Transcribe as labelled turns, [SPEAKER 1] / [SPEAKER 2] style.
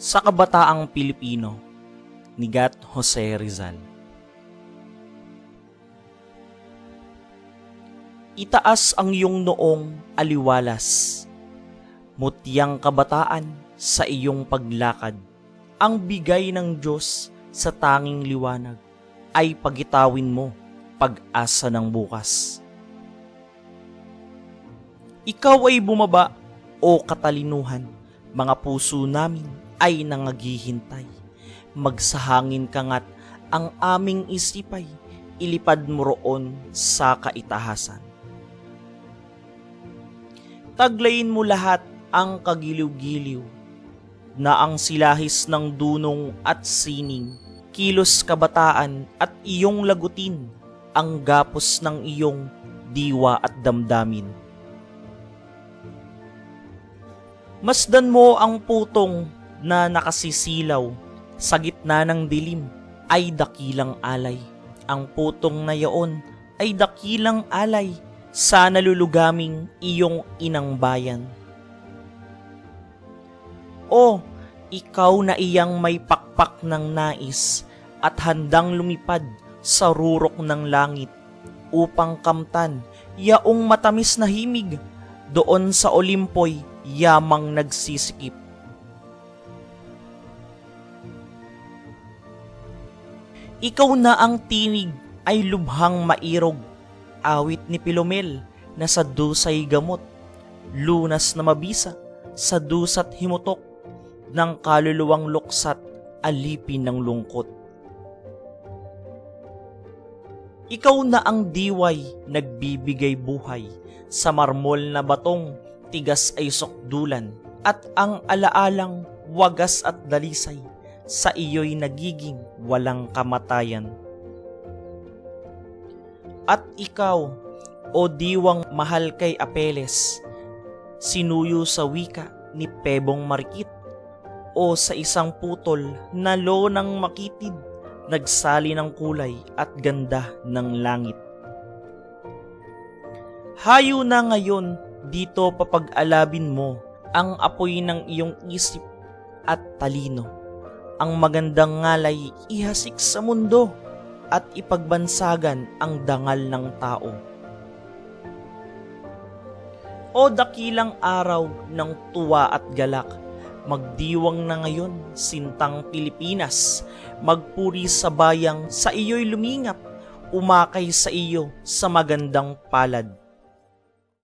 [SPEAKER 1] Sa kabataang Pilipino ni Gat Jose Rizal. Itaas ang iyong noong aliwalas, mutyang kabataan sa iyong paglakad. Ang bigay ng Diyos sa tanging liwanag ay pagitawin mo pag-asa ng bukas. Ikaw ay bumaba o katalinuhan, mga puso namin ay nangaghihintay. Magsahangin ka nga't ang aming isipay, ilipad mo roon sa kaitahasan. Taglayin mo lahat ang kagiliw-giliw na ang silahis ng dunong at sining, kilos kabataan at iyong lagutin ang gapos ng iyong diwa at damdamin. Masdan mo ang putong na nakasisilaw sa gitna ng dilim ay dakilang alay. Ang putong na yaon ay dakilang alay sa nalulugaming iyong inang bayan. O, ikaw na iyang may pakpak ng nais at handang lumipad sa rurok ng langit upang kamtan yaong matamis na himig doon sa Olimpo'y yamang nagsisikip. Ikaw na ang tinig ay lubhang mairog, awit ni Pilomel na sa dusay gamot, lunas na mabisa sa dusat himutok ng kaluluwang luksat, alipin ng lungkot. Ikaw na ang diway nagbibigay buhay sa marmol na batong tigas ay sukdulan at ang alaalang wagas at dalisay sa iyo'y nagiging walang kamatayan. At ikaw, o diwang mahal kay Apeles, sinuyo sa wika ni Pebong Marikit, o sa isang putol na lonang makitid, nagsali ng kulay at ganda ng langit. Hayo na ngayon dito papag-alabin mo ang apoy ng iyong isip at talino. Ang magandang ngalay ihasik sa mundo at ipagbansagan ang dangal ng tao. O dakilang araw ng tuwa at galak, magdiwang na ngayon sintang Pilipinas, magpuri sa bayang sa iyo'y lumingap, umakay sa iyo sa magandang palad.